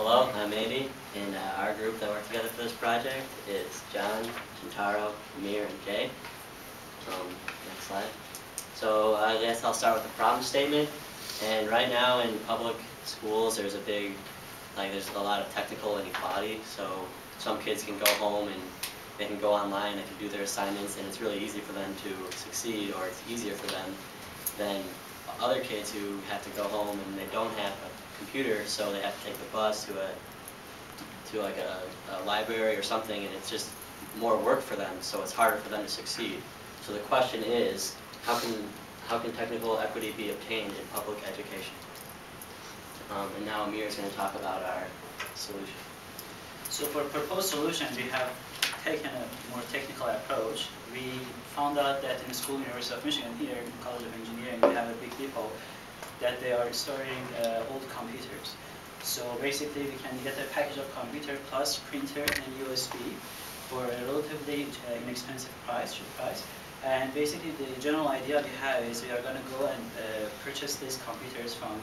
Hello, I'm Andy, and our group that worked together for this project is John, Shintaro, Amir, and Jay. Next slide. So I guess I'll start with the problem statement. And right now in public schools, there's there's a lot of technical inequality. So some kids can go home and they can go online, they can do their assignments, and it's really easy for them to succeed, or it's easier for them than other kids who have to go home and they don't have a computer, so they have to take the bus to a library or something, and it's just more work for them, so it's harder for them to succeed. So the question is, how can technical equity be obtained in public education? And now Amir is going to talk about our solution. So for proposed solution, we have taken a more technical approach. We found out that in the school, University of Michigan, here in College of Engineering, we have a big depot that they are storing old computers. So basically, we can get a package of computer plus printer and USB for a relatively inexpensive price. And basically, the general idea we have is we are going to go and purchase these computers from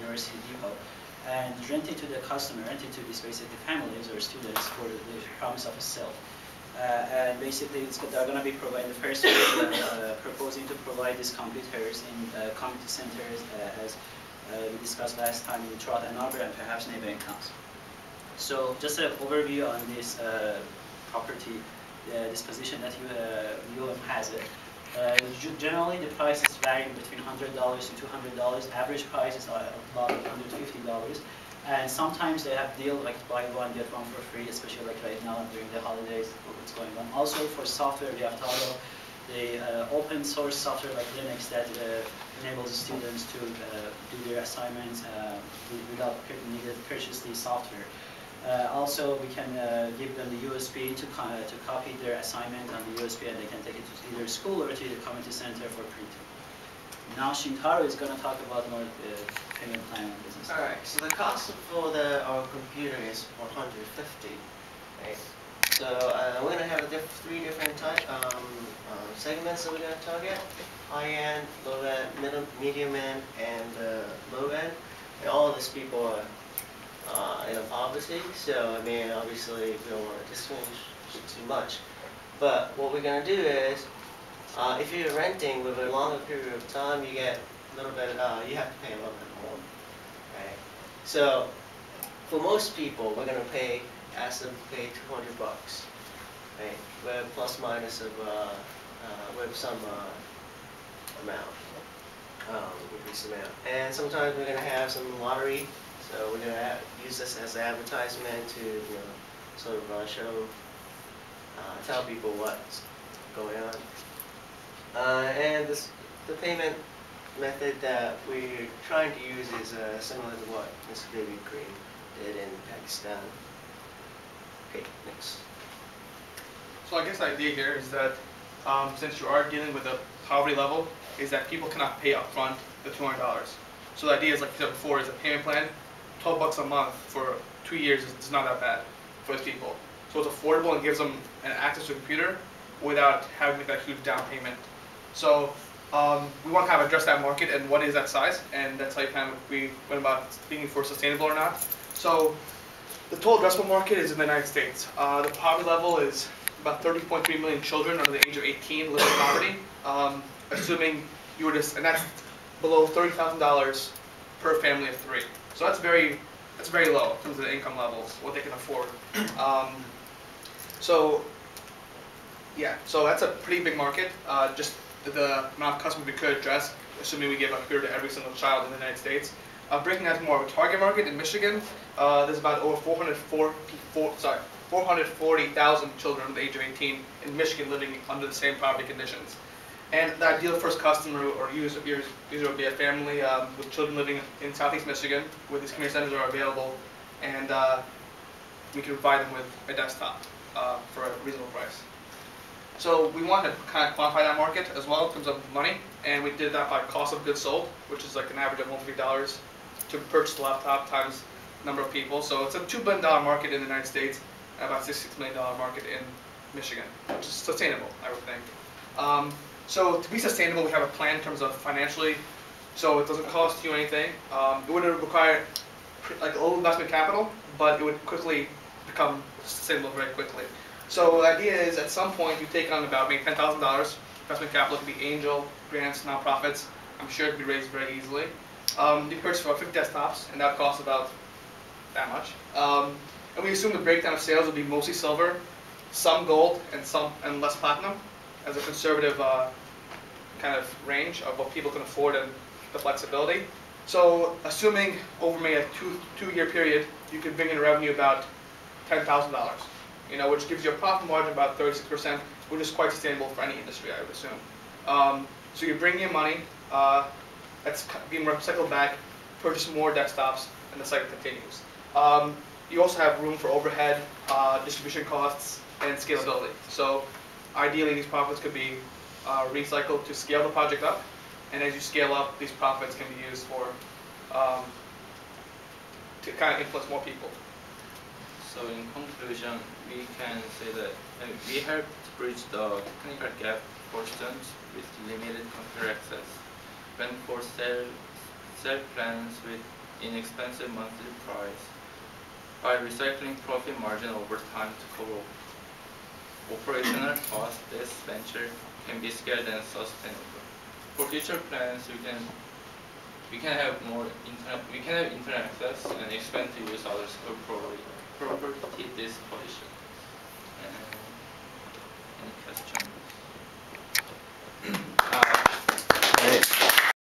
University Depot and rent it to the customer, rent it to these basically families or students for the promise of a sale. And basically, they're going to be providing the first proposing to provide these computers in community centers, as we discussed last time, in Trout and Arbor and perhaps neighboring towns. So just an overview on this property, this position that UM has it. Generally, the price is varying between $100 to $200. Average price is about $150. And sometimes they have deals like buy one, get one for free, especially like right now during the holidays, what's going on. Also for software, we have Toggle, the open source software like Linux that enables students to do their assignments without needing to purchase the software. Also, we can give them the USB to copy their assignment on the USB, and they can take it to either school or to the community center for printing. Now Shintaro is going to talk about more payment plan and business. All right. So the cost for our computer is $150. Right. So we're going to have three different segments that we're going to target: high end, low end, medium end, and low end. And all of these people are in poverty. So I mean, obviously, we don't want to distinguish too much. But what we're going to do is, if you're renting with a longer period of time, you get a little bit. You have to pay a little bit more, right? So, for most people, we're going to ask them to pay $200, right? With plus minus of with some amount, increased amount. And sometimes we're going to have some lottery. So we're going to use this as an advertisement to, sort of tell people what's going on. And the payment method that we're trying to use is similar to what Mr. David Green did in Pakistan. Okay, next. So I guess the idea here is that since you are dealing with a poverty level, is that people cannot pay up front the $200. So the idea is, like I said before, is a payment plan. $12 a month for 2 years is not that bad for those people. So it's affordable and gives them an access to a computer without having to make that huge down payment. So we want to kind of address that market and what is that size, and that's how we went about thinking for sustainable or not. So the total addressable market is in the United States. The poverty level is about 30.3 million children under the age of 18 live in poverty, assuming you were and that's below $30,000 per family of 3. So that's very low in terms of the income levels, what they can afford. So that's a pretty big market. Just the amount of customers we could address, assuming we give a computer to every single child in the United States. Breaking that to more of a target market in Michigan, there's about over 440,000 children under the age of 18 in Michigan living under the same poverty conditions. And the ideal first customer or user would be a family with children living in Southeast Michigan, where these community centers are available, and we can provide them with a desktop for a reasonable price. So we wanted to kind of quantify that market as well in terms of money, and we did that by cost of goods sold, which is like an average of $150 to purchase the laptop times number of people. So it's a $2 billion market in the United States, and about $66 million market in Michigan, which is sustainable, I would think. So to be sustainable, we have a plan in terms of financially, so it doesn't cost you anything. It would require like a little investment capital, but it would quickly become sustainable very quickly. So the idea is at some point you take on about maybe $10,000. Investment capital could be angel, grants, nonprofits. I'm sure it could be raised very easily. You purchase about 50 desktops, and that costs about that much. And we assume the breakdown of sales will be mostly silver, some gold, and less platinum, as a conservative kind of range of what people can afford and the flexibility. So assuming over maybe a two-year period, you could bring in revenue about $10,000, which gives you a profit margin about 36%, which is quite sustainable for any industry, I would assume. So you bring in money, that's being recycled back, purchase more desktops, and the cycle continues. You also have room for overhead, distribution costs, and scalability. So ideally, these profits could be recycled to scale the project up, and as you scale up, these profits can be used for to kind of influence more people. So in conclusion, we can say that we helped bridge the technical gap for students with limited computer access. Went for sell plans with inexpensive monthly price, by recycling profit margin over time to cover operational costs. This venture can be scaled and sustainable. For future plans, we can have internet access and expand to use other school property this position. Any question?